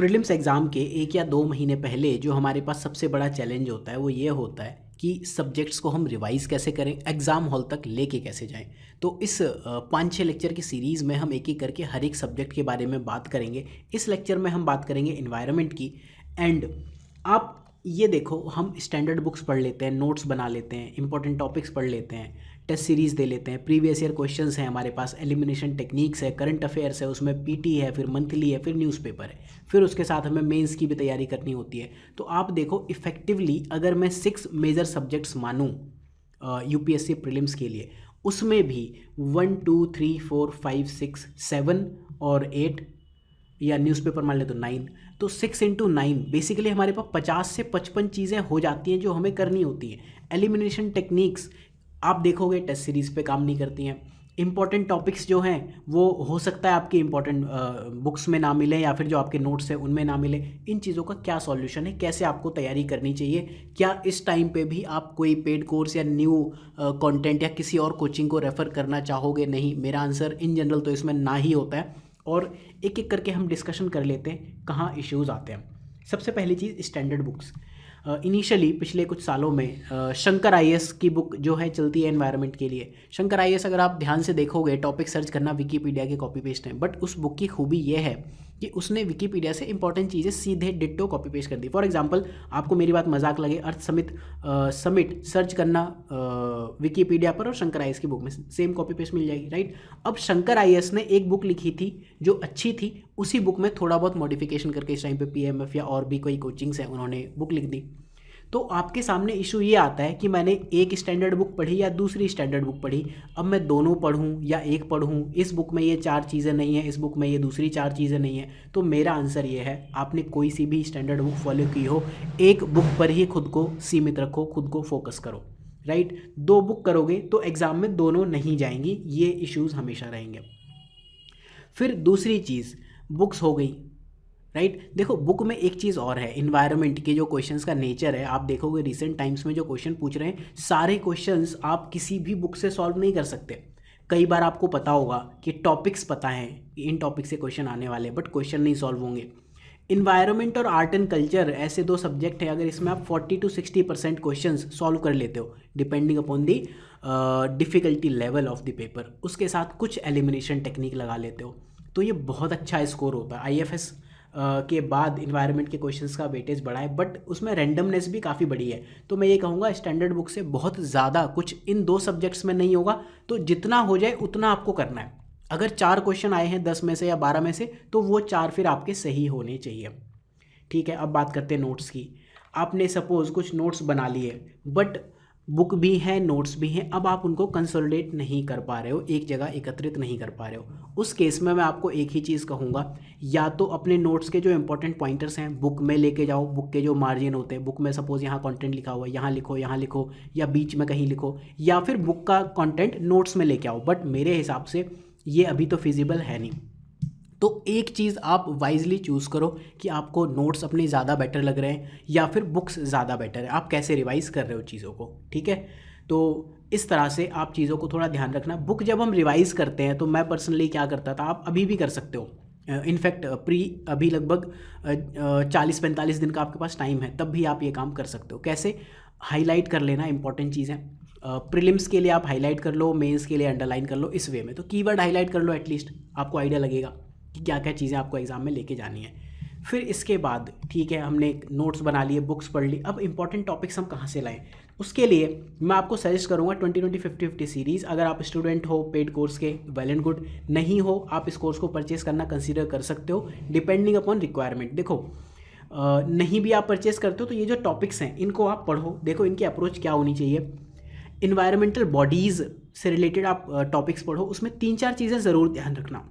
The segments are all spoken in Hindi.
प्रीलिम्स एग्ज़ाम के 1 या 2 महीने पहले जो हमारे पास सबसे बड़ा चैलेंज होता है वो ये होता है कि सब्जेक्ट्स को हम रिवाइज़ कैसे करें, एग्ज़ाम हॉल तक लेके कैसे जाएँ। तो इस 5-6 लेक्चर की सीरीज़ में हम एक-एक करके हर एक सब्जेक्ट के बारे में बात करेंगे। इस लेक्चर में हम बात करेंगे एनवायरनमेंट की। एंड आप ये देखो, हम स्टैंडर्ड बुक्स पढ़ लेते हैं, नोट्स बना लेते हैं, इंपॉर्टेंट टॉपिक्स पढ़ लेते हैं, टेस्ट सीरीज़ दे लेते हैं, प्रीवियस ईयर क्वेश्चंस हैं हमारे पास, एलिमिनेशन टेक्निक्स है, करंट अफेयर्स है, उसमें पीटी है, फिर मंथली है, फिर न्यूज़पेपर है, फिर उसके साथ हमें मेंस की भी तैयारी करनी होती है। तो आप देखो, इफ़ेक्टिवली अगर मैं 6 मेजर सब्जेक्ट्स मानूँ यूपीएससी प्रीलिम्स के लिए, उसमें भी 1 2 3 4 5 6 7 और 8 या न्यूज़पेपर मान ले तो 9, तो 6 इंटू 9 बेसिकली हमारे पास 50 से 55 चीज़ें हो जाती हैं जो हमें करनी होती हैं। एलिमिनेशन टेक्निक्स आप देखोगे टेस्ट सीरीज़ पे काम नहीं करती हैं। इंपॉर्टेंट टॉपिक्स जो हैं वो हो सकता है आपकी इंपॉर्टेंट बुक्स में ना मिले या फिर जो आपके नोट्स हैं उनमें ना मिले। इन चीज़ों का क्या सॉल्यूशन है, कैसे आपको तैयारी करनी चाहिए, क्या इस टाइम पे भी आप कोई पेड कोर्स या न्यू कंटेंट या किसी और कोचिंग को रेफ़र करना चाहोगे? नहीं, मेरा आंसर इन जनरल तो इसमें ना ही होता है। और एक एक करके हम डिस्कशन कर लेते हैं कहाँ इश्यूज़ आते हैं। सबसे पहली चीज़ स्टैंडर्ड बुक्स। इनिशियली पिछले कुछ सालों में शंकर आईएएस की बुक जो है चलती है एनवायरनमेंट के लिए। शंकर आईएएस अगर आप ध्यान से देखोगे, टॉपिक सर्च करना विकीपीडिया के कॉपी पेस्ट हैं, बट उस बुक की खूबी ये है कि उसने विकीपीडिया से इंपॉर्टेंट चीज़ें सीधे डिट्टो कॉपी पेस्ट कर दी। फॉर एग्जांपल, आपको मेरी बात मजाक लगे, अर्थ समिट सर्च करना विकीपीडिया पर और शंकर आईएएस की बुक में सेम कॉपी पेस्ट मिल जाएगी, राइट। अब शंकर आईएएस ने एक बुक लिखी थी जो अच्छी थी, उसी बुक में थोड़ा बहुत मॉडिफिकेशन करके इस टाइम पे पीएमएफ या और भी कोई कोचिंग्स हैं उन्होंने बुक लिख दी। तो आपके सामने इशू ये आता है कि मैंने एक स्टैंडर्ड बुक पढ़ी या दूसरी स्टैंडर्ड बुक पढ़ी, अब मैं दोनों पढ़ूं या एक पढ़ूं, इस बुक में ये 4 चीज़ें नहीं है, इस बुक में ये दूसरी 4 चीज़ें नहीं है। तो मेरा आंसर ये है, आपने कोई सी भी स्टैंडर्ड बुक फॉलो की हो, एक बुक पर ही खुद को सीमित रखो, खुद को फोकस करो, राइट। 2 बुक करोगे तो एग्ज़ाम में दोनों नहीं जाएंगी, ये इश्यूज़ हमेशा रहेंगे। फिर दूसरी चीज़, बुक्स हो गई, राइट। देखो, बुक में एक चीज़ और है, इन्वायरमेंट के जो क्वेश्चंस का नेचर है, आप देखोगे रिसेंट टाइम्स में जो क्वेश्चन पूछ रहे हैं, सारे क्वेश्चंस आप किसी भी बुक से सॉल्व नहीं कर सकते। कई बार आपको पता होगा कि टॉपिक्स पता है कि इन टॉपिक से क्वेश्चन आने वाले हैं, बट क्वेश्चन नहीं सॉल्व होंगे। इन्वायरमेंट और आर्ट एंड कल्चर ऐसे 2 सब्जेक्ट हैं, अगर इसमें आप 40 to 60% क्वेश्चन सॉल्व कर लेते हो depending upon the difficulty level of the paper, उसके साथ कुछ एलिमिनेशन टेक्निक लगा लेते हो, तो ये बहुत अच्छा स्कोर होता है। आईएफएस के बाद इन्वायरमेंट के क्वेश्चंस का वेटेज बढ़ा है, बट उसमें रैंडमनेस भी काफ़ी बड़ी है। तो मैं ये कहूँगा स्टैंडर्ड बुक से बहुत ज़्यादा कुछ इन 2 सब्जेक्ट्स में नहीं होगा, तो जितना हो जाए उतना आपको करना है। अगर 4 क्वेश्चन आए हैं 10 में से या 12 में से, तो वो 4 फिर आपके सही होने चाहिए, ठीक है। अब बात करते हैं नोट्स की। आपने सपोज़ कुछ नोट्स बना लिए, बट बुक भी है, नोट्स भी हैं, अब आप उनको कंसोलिडेट नहीं कर पा रहे हो, एक जगह एकत्रित नहीं कर पा रहे हो। उस केस में मैं आपको एक ही चीज़ कहूँगा, या तो अपने नोट्स के जो इंपॉर्टेंट पॉइंटर्स हैं बुक में लेके जाओ, बुक के जो मार्जिन होते हैं, बुक में सपोज़ यहाँ कंटेंट लिखा हुआ है, यहाँ लिखो या बीच में कहीं लिखो, या फिर बुक का कंटेंट नोट्स में लेके आओ, बट मेरे हिसाब से ये अभी तो फिजिबल है नहीं। तो एक चीज़ आप वाइजली चूज़ करो कि आपको नोट्स अपने ज़्यादा बेटर लग रहे हैं या फिर बुक्स ज़्यादा बेटर है, आप कैसे रिवाइज कर रहे हो चीज़ों को, ठीक है। तो इस तरह से आप चीज़ों को थोड़ा ध्यान रखना। बुक जब हम रिवाइज़ करते हैं तो मैं पर्सनली क्या करता था, आप अभी भी कर सकते हो, इनफैक्ट अभी लगभग 40-45 दिन का आपके पास टाइम है, तब भी आप ये काम कर सकते हो। कैसे? हाईलाइट कर लेना इंपॉर्टेंट चीज़ें। प्रीलिम्स के लिए आप हाईलाइट कर लो, मेंस के लिए अंडरलाइन कर लो, इस वे में। तो कीवर्ड हाईलाइट कर लो, एटलीस्ट आपको आइडिया लगेगा कि क्या क्या चीज़ें आपको एग्ज़ाम में लेके जानी है। फिर इसके बाद ठीक है, हमने नोट्स बना लिए, बुक्स पढ़ ली, अब इंपॉर्टेंट टॉपिक्स हम कहाँ से लाएं? उसके लिए मैं आपको सजेस्ट करूँगा 20-20-50-50 सीरीज़। अगर आप स्टूडेंट हो पेड कोर्स के, वेल एंड गुड, नहीं हो आप इस कोर्स को परचेस करना कंसीडर कर सकते हो डिपेंडिंग अपॉन रिक्वायरमेंट। देखो, नहीं भी आप परचेस करते हो तो ये जो टॉपिक्स हैं इनको आप पढ़ो, देखो इनकी अप्रोच क्या होनी चाहिए। इन्वायरमेंटल बॉडीज़ से रिलेटेड आप टॉपिक्स पढ़ो, उसमें 3-4 चीज़ें ज़रूर ध्यान रखना।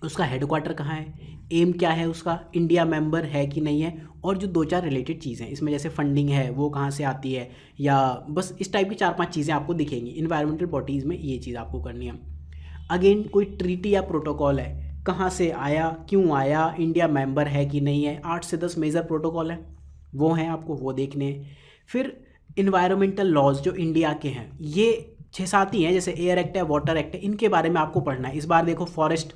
उसका हेडक्वार्टर कहाँ है, एम क्या है उसका, इंडिया मेंबर है कि नहीं है, और जो 2-4 रिलेटेड चीज़ें इसमें जैसे फंडिंग है वो कहाँ से आती है, या बस इस टाइप की 4-5 चीज़ें आपको दिखेंगी। इन्वायरमेंटल बॉडीज़ में ये चीज़ आपको करनी है। अगेन कोई ट्रीटी या प्रोटोकॉल है, कहाँ से आया, क्यों आया, इंडिया मेंबर है कि नहीं है, 8 से 10 मेजर प्रोटोकॉल हैं, वो हैं, आपको वो देखने हैं। फिर इन्वायरमेंटल लॉज जो इंडिया के हैं, ये 6-7 ही हैं, जैसे एयर एक्ट है, वाटर एक्ट है, इनके बारे में आपको पढ़ना है। इस बार देखो फॉरेस्ट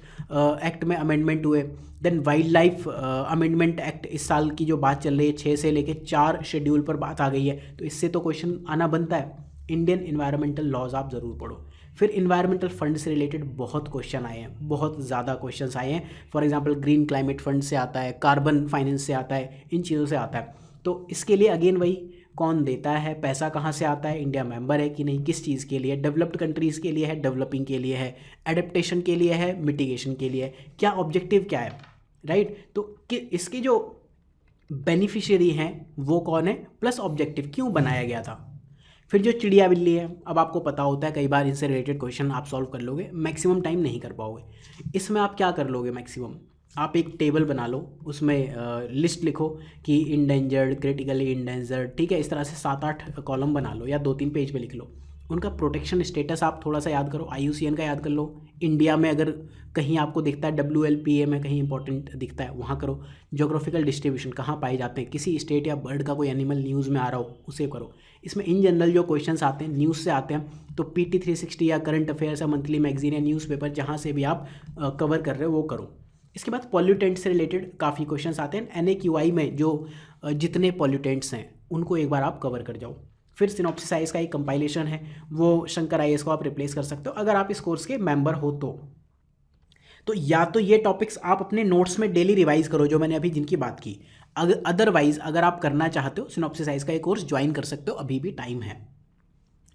एक्ट में अमेंडमेंट हुए, then wildlife amendment act इस साल की जो बात चल रही है 6 से लेके 4 शेड्यूल पर बात आ गई है, तो इससे तो क्वेश्चन आना बनता है। इंडियन इन्वायरमेंटल लॉज आप ज़रूर पढ़ो। फिर इन्वायरमेंटल फंड से रिलेटेड बहुत क्वेश्चन आए हैं, बहुत ज़्यादा क्वेश्चंस आए हैं। For example green climate fund से आता है, कार्बन फाइनेंस से आता है, इन चीज़ों से आता है। तो इसके लिए अगेन वही, कौन देता है, पैसा कहाँ से आता है, इंडिया मेंबर है कि नहीं, किस चीज़ के लिए, डेवलप्ड कंट्रीज़ के लिए है, डेवलपिंग के लिए है, एडेप्टेशन के लिए है, मिटिगेशन के लिए है, क्या ऑब्जेक्टिव क्या है, राइट। तो कि इसके जो बेनिफिशियरी हैं वो कौन है, प्लस ऑब्जेक्टिव क्यों बनाया गया था। फिर जो चिड़िया बिल्ली है, अब आपको पता होता है कई बार इनसे रिलेटेड क्वेश्चन आप सॉल्व कर लोगे, मैक्सिमम टाइम नहीं कर पाओगे। इसमें आप क्या कर लोगे, मैक्सिमम आप एक टेबल बना लो, उसमें लिस्ट लिखो कि इंडेंजर्ड, क्रिटिकली इंडेंजर्ड, ठीक है, इस तरह से 7-8 कॉलम बना लो या 2-3 पेज पे लिख लो। उनका प्रोटेक्शन स्टेटस आप थोड़ा सा याद करो, IUCN का याद कर लो। इंडिया में अगर कहीं आपको दिखता है WLPA में कहीं इंपॉर्टेंट दिखता है, वहाँ करो। जोग्राफिकल डिस्ट्रीब्यूशन कहाँ पाए जाते हैं, किसी स्टेट या बर्ड का कोई एनिमल न्यूज़ में आ रहा हो उसे करो। इसमें इन जनरल जो क्वेश्चंस आते हैं न्यूज़ से आते हैं, तो PT 360 या करंट अफेयर्स या मंथली मैगजीन या न्यूज़पेपर जहाँ से भी आप कवर कर रहे हो वो करो। इसके बाद पॉल्यूटेंट से रिलेटेड काफ़ी क्वेश्चंस आते हैं, NAQI में जो जितने पॉल्यूटेंट्स हैं उनको एक बार आप कवर कर जाओ। फिर सिनॉप्सिस IAS का एक कंपाइलेशन है, वो शंकर IAS को आप रिप्लेस कर सकते हो अगर आप इस कोर्स के मेंबर हो तो या तो ये टॉपिक्स आप अपने नोट्स में डेली रिवाइज करो जो मैंने अभी जिनकी बात की। अदरवाइज अगर आप करना चाहते हो सिनॉप्सिस IAS का एक कोर्स ज्वाइन कर सकते हो, अभी भी टाइम है,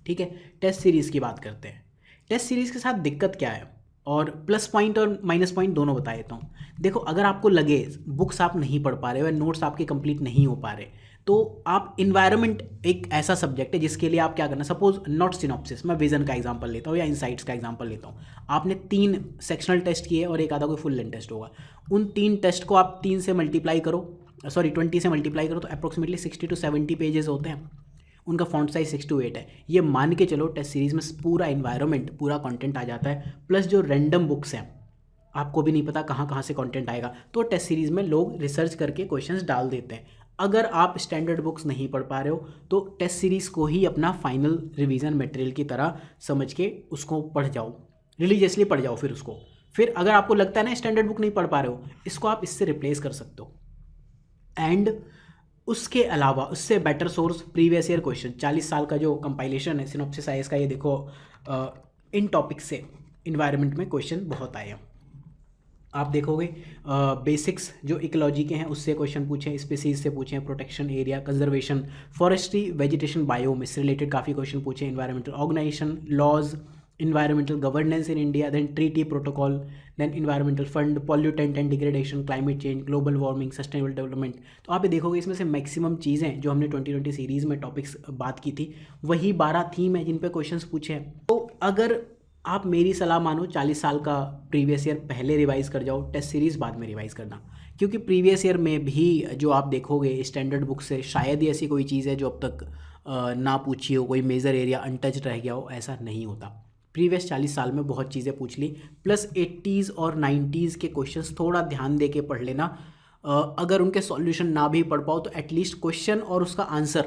ठीक है। टेस्ट सीरीज़ की बात करते हैं। टेस्ट सीरीज़ के साथ दिक्कत क्या है और प्लस पॉइंट और माइनस पॉइंट दोनों बता देता हूँ। देखो, अगर आपको लगे बुक्स आप नहीं पढ़ पा रहे हो या नोट्स आपके कंप्लीट नहीं हो पा रहे, तो आप इन्वायरमेंट एक ऐसा सब्जेक्ट है जिसके लिए आप क्या करना, सपोज नॉट सिनॉप्सिस, मैं विजन का एग्जांपल लेता हूँ या इनसाइट्स का एग्जांपल लेता हूँ। आपने 3 सेक्शनल टेस्ट किए और एक आधा कोई फुल लेंथ टेस्ट होगा। उन 3 टेस्ट को आप 3 से मल्टीप्लाई करो, 20 से मल्टीप्लाई करो तो अप्रोक्सीमेटली 60 to 70 पेजेस होते हैं। उनका फॉन्ट साइज 6 to 8 है। ये मान के चलो टेस्ट सीरीज़ में पूरा इन्वायरमेंट, पूरा कंटेंट आ जाता है, प्लस जो रैंडम बुक्स हैं आपको भी नहीं पता कहाँ कहाँ से कंटेंट आएगा, तो टेस्ट सीरीज़ में लोग रिसर्च करके क्वेश्चंस डाल देते हैं। अगर आप स्टैंडर्ड बुक्स नहीं पढ़ पा रहे हो तो टेस्ट सीरीज़ को ही अपना फाइनल रिवीजन मटेरियल की तरह समझ के उसको पढ़ जाओ, रिलीजियसली पढ़ जाओ। फिर अगर आपको लगता है ना स्टैंडर्ड बुक नहीं पढ़ पा रहे हो, इसको आप इससे रिप्लेस कर सकते हो। एंड उसके अलावा उससे better source previous year question, 40 साल का जो कंपाइलेशन है सिनॉप्सिस IAS का, ये देखो इन टॉपिक से इन्वायरमेंट में क्वेश्चन बहुत आए हैं। आप देखोगे बेसिक्स जो इकोलॉजी के हैं उससे क्वेश्चन पूछे, स्पीसीज से पूछे, protection area, conservation, forestry, vegetation, biome, इससे रिलेटेड काफ़ी क्वेश्चन पूछे, environmental organisation, laws, environmental governance in India, then treaty protocol, then environmental fund, pollutant and degradation, climate change, global warming, sustainable development। तो आप ये देखोगे इसमें से मैक्सिमम चीज़ें जो हमने 2020 सीरीज़ में टॉपिक्स बात की थी वही 12 थीम है जिन पे क्वेश्चंस पूछे हैं। तो अगर आप मेरी सलाह मानो 40 साल का प्रीवियस ईयर पहले रिवाइज़ कर जाओ, टेस्ट सीरीज़ बाद में रिवाइज़ करना, क्योंकि प्रीवियस ईयर में भी जो आप देखोगे स्टैंडर्ड बुक से शायद ही ऐसी कोई चीज़ है जो अब तक ना पूछी हो, कोई मेजर एरिया अनटच रह गया हो, ऐसा नहीं होता। प्रीवियस 40 साल में बहुत चीज़ें पूछ ली, प्लस 80s और 90s के क्वेश्चंस थोड़ा ध्यान दे के पढ़ लेना। अगर उनके सॉल्यूशन ना भी पढ़ पाओ तो एटलीस्ट क्वेश्चन और उसका आंसर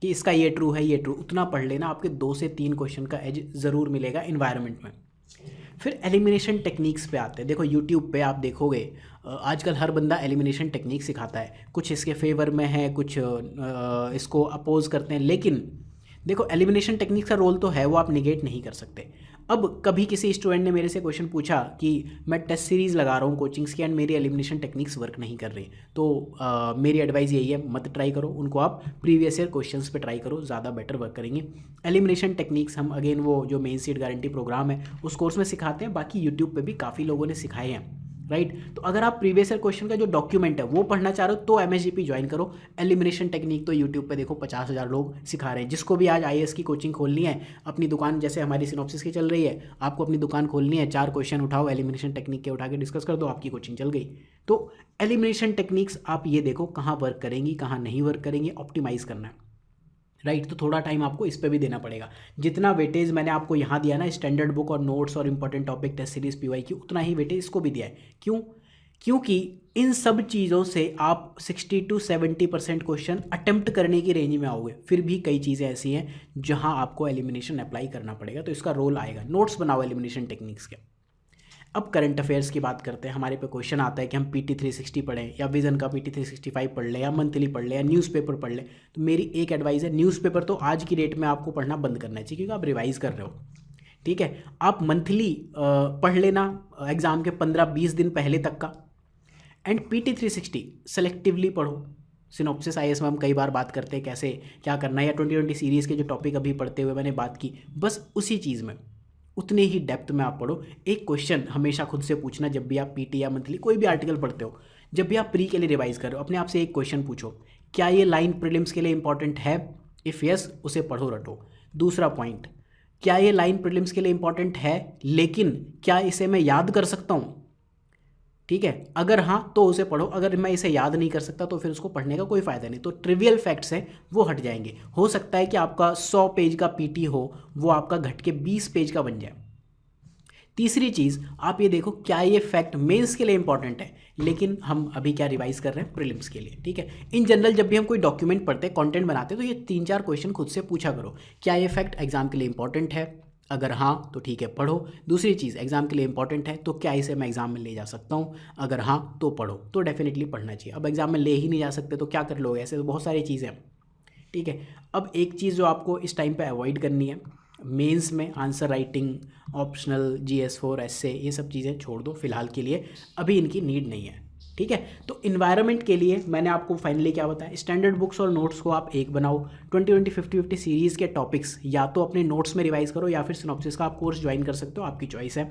कि इसका ये ट्रू है, ये ट्रू, उतना पढ़ लेना, आपके 2 से 3 क्वेश्चन का एज ज़रूर मिलेगा इन्वायरमेंट में। फिर एलिमिनेशन टेक्निक्स पे आते हैं। देखो यूट्यूब पे आप देखोगे आजकल हर बंदा एलिमिनेशन टेक्निक सिखाता है, कुछ इसके फेवर में है, कुछ इसको अपोज करते हैं, लेकिन देखो एलिमिनेशन टेक्निक का रोल तो है, वो आप निगेट नहीं कर सकते। अब कभी किसी स्टूडेंट ने मेरे से क्वेश्चन पूछा कि मैं टेस्ट सीरीज़ लगा रहा हूँ कोचिंग्स की एंड मेरी एलिमिनेशन टेक्निक्स वर्क नहीं कर रही, तो मेरी एडवाइस यही है, मत ट्राई करो उनको, आप प्रीवियस ईयर क्वेश्चंस पे ट्राई करो, ज़्यादा बेटर वर्क करेंगे। एलिमिनेशन टेक्निक्स हम अगेन वो जो मेन सीट गारंटी प्रोग्राम है उस कोर्स में सिखाते हैं, बाकी यूट्यूब पर भी काफ़ी लोगों ने सिखाए हैं, राइट। तो अगर आप प्रीवियस ईयर क्वेश्चन का जो डॉक्यूमेंट है वो पढ़ना चाह रहे हो तो MSGP ज्वाइन करो। एलिमिनेशन टेक्निक तो यूट्यूब पे देखो 50,000 लोग सिखा रहे हैं। जिसको भी आज IAS की कोचिंग खोलनी है, अपनी दुकान जैसे हमारी सिनॉप्सिस की चल रही है, आपको अपनी दुकान खोलनी है, 4 क्वेश्चन उठाओ एलिमिनेशन टेक्निक के, उठा के डिस्कस कर दो, आपकी कोचिंग चल गई। तो एलिमिनेशन टेक्निक्स आप ये देखो कहाँ वर्क करेंगी, कहाँ नहीं वर्क करेंगी, ऑप्टिमाइज़ करना है, राइट। तो थोड़ा टाइम आपको इस पर भी देना पड़ेगा। जितना वेटेज मैंने आपको यहाँ दिया ना स्टैंडर्ड बुक और नोट्स और important topic test series PYQ, उतना ही वेटेज इसको भी दिया है। क्यों? क्योंकि इन सब चीज़ों से आप 60 to 70% क्वेश्चन अटेम्प्ट करने की रेंज में आओगे। फिर भी कई चीज़ें ऐसी हैं जहां आपको एलिमिनेशन अप्लाई करना पड़ेगा, तो इसका रोल आएगा। नोट्स बनाओ एलिमिनेशन टेक्निक्स के। अब करंट अफेयर्स की बात करते हैं। हमारे पे क्वेश्चन आता है कि हम PT 360 पढ़ें या विजन का PT 365 पढ़ लें या मंथली पढ़ लें या न्यूज़पेपर पढ़ लें। तो मेरी एक एडवाइस है, न्यूज़पेपर तो आज की डेट में आपको पढ़ना बंद करना चाहिए, क्योंकि आप रिवाइज़ कर रहे हो। ठीक है, आप मंथली पढ़ लेना एग्ज़ाम के 15-20 दिन पहले तक का। एंड PT 360 सेलेक्टिवली पढ़ो। सिनॉप्सिस IAS में हम कई बार बात करते हैं कैसे क्या करना है, या 2020 सीरीज़ के जो टॉपिक अभी पढ़ते हुए मैंने बात की, बस उसी चीज़ में उतने ही डेप्थ में आप पढ़ो। एक क्वेश्चन हमेशा खुद से पूछना जब भी आप PT या मंथली कोई भी आर्टिकल पढ़ते हो, जब भी आप प्री के लिए रिवाइज कर रहे हो, अपने आप से एक क्वेश्चन पूछो, क्या ये लाइन प्रीलिम्स के लिए इंपॉर्टेंट है? इफ़ यस, उसे पढ़ो रटो। दूसरा पॉइंट, क्या ये लाइन प्रीलिम्स के लिए इंपॉर्टेंट है, लेकिन क्या इसे मैं याद कर सकता हूँ? ठीक है, अगर हाँ तो उसे पढ़ो, अगर मैं इसे याद नहीं कर सकता तो फिर उसको पढ़ने का कोई फ़ायदा नहीं। तो ट्रिवियल फैक्ट्स हैं वो हट जाएंगे। हो सकता है कि आपका 100 पेज का PT हो, वो आपका घट के 20 पेज का बन जाए। तीसरी चीज़, आप ये देखो क्या ये फैक्ट मेंस के लिए इंपॉर्टेंट है, लेकिन हम अभी क्या रिवाइज कर रहे हैं प्रीलिम्स के लिए। ठीक है, इन जनरल जब भी हम कोई डॉक्यूमेंट पढ़ते हैं, कंटेंट बनाते हैं, तो ये 3-4 क्वेश्चन खुद से पूछा करो। क्या ये फैक्ट एग्जाम के लिए इंपॉर्टेंट है? अगर हाँ तो ठीक है, पढ़ो। दूसरी चीज़, एग्जाम के लिए इंपॉर्टेंट है तो क्या इसे मैं एग्जाम में ले जा सकता हूँ? अगर हाँ तो पढ़ो, तो डेफिनेटली पढ़ना चाहिए। अब एग्जाम में ले ही नहीं जा सकते तो क्या कर लोगे? ऐसे तो बहुत सारी चीज़ें हैं। ठीक है, अब एक चीज़ जो आपको इस टाइम पे अवॉइड करनी है, मेंस में आंसर राइटिंग, ऑप्शनल, GS4 ऐसे ये सब चीज़ें छोड़ दो फिलहाल के लिए, अभी इनकी नीड नहीं है। ठीक है, तो इन्वायरमेंट के लिए मैंने आपको फाइनली क्या बताया, स्टैंडर्ड बुक्स और नोट्स को आप एक बनाओ। 2020 50-50 सीरीज़ के टॉपिक्स या तो अपने नोट्स में रिवाइज करो या फिर सिनॉप्सिस का आप कोर्स ज्वाइन कर सकते हो, आपकी चॉइस है।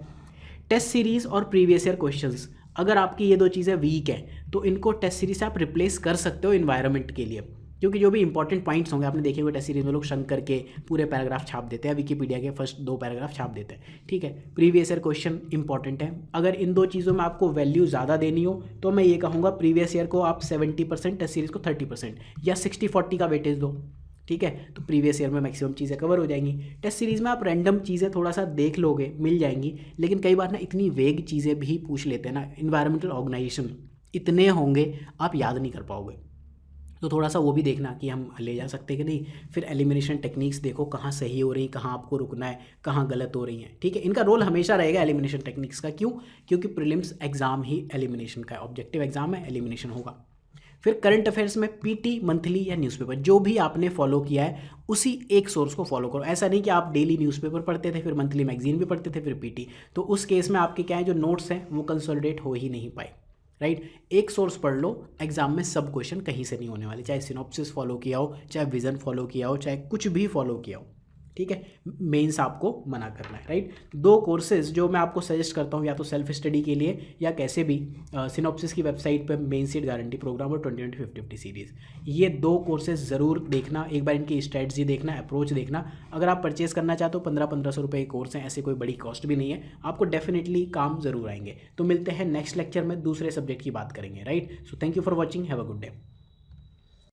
टेस्ट सीरीज़ और प्रीवियस ईयर क्वेश्चंस, अगर आपकी ये दो चीज़ें वीक हैं तो इनको टेस्ट सीरीज से आप रिप्लेस कर सकते हो इन्वायरमेंट के लिए, क्योंकि जो भी इंपॉर्टेंट पॉइंट्स होंगे, आपने देखे हुए टेस्ट सीरीज में लोग शंक करके पूरे पैराग्राफ छाप देते हैं, विकीपीडिया के फर्स्ट 2 पैराग्राफ छाप देते हैं। ठीक है, प्रीवियस ईयर क्वेश्चन इंपॉर्टेंट है। अगर इन दो चीज़ों में आपको वैल्यू ज़्यादा देनी हो तो मैं ये कहूँगा प्रीवियस ईयर को आप 70%, टेस्ट सीरीज को 30% या 60-40 का वेटेज दो। ठीक है, तो प्रीवियस ईयर में मैक्सिमम चीज़ें कवर हो जाएंगी। टेस्ट सीरीज़ में आप रैंडम चीज़ें थोड़ा सा देख लोगे, मिल जाएंगी, लेकिन कई बार ना इतनी वेग चीज़ें भी पूछ लेते हैं ना, इन्वायरमेंटल ऑर्गेनाइजेशन इतने होंगे आप याद नहीं कर पाओगे। तो थोड़ा सा वो भी देखना कि हम ले जा सकते हैं कि नहीं। फिर एलिमिनेशन टेक्निक्स देखो कहाँ सही हो रही, कहाँ आपको रुकना है, कहाँ गलत हो रही हैं। ठीक है, इनका रोल हमेशा रहेगा एलिमिनेशन टेक्निक्स का। क्यों? क्योंकि प्रीलिम्स एग्जाम ही एलिमिनेशन का ऑब्जेक्टिव एग्जाम है, एलिमिनेशन होगा। फिर करंट अफेयर्स में PT, मंथली या न्यूज़पेपर, जो भी आपने फॉलो किया है उसी एक सोर्स को फॉलो करो। ऐसा नहीं कि आप डेली न्यूज़पेपर पढ़ते थे, फिर मंथली मैगजीन भी पढ़ते थे, फिर PT, तो उस केस में आपके क्या है, जो नोट्स हैं वो कंसोलिडेट हो ही नहीं पाए। राइट, एक सोर्स पढ़ लो, एग्जाम में सब क्वेश्चन कहीं से नहीं होने वाले, चाहे सिनॉप्सिस फॉलो किया हो, चाहे विजन फॉलो किया हो, चाहे कुछ भी फॉलो किया हो। ठीक है, मेंस आपको मना करना है। राइट, 2 कोर्सेज जो मैं आपको सजेस्ट करता हूँ, या तो सेल्फ स्टडी के लिए या कैसे भी, सिनॉप्सिस की वेबसाइट पे मेन सीट गारंटी प्रोग्राम और 2020 50-50 सीरीज़, ये 2 कोर्सेज ज़रूर देखना। एक बार इनकी स्ट्रेटजी देखना, अप्रोच देखना। अगर आप परचेस करना चाहते हो 1500-1500 रुपये के कोर्स हैं, ऐसे कोई बड़ी कॉस्ट भी नहीं है, आपको डेफिनेटली काम ज़रूर आएंगे। तो मिलते हैं नेक्स्ट लेक्चर में, दूसरे सब्जेक्ट की बात करेंगे। Right, so thank you for watching, have a good day.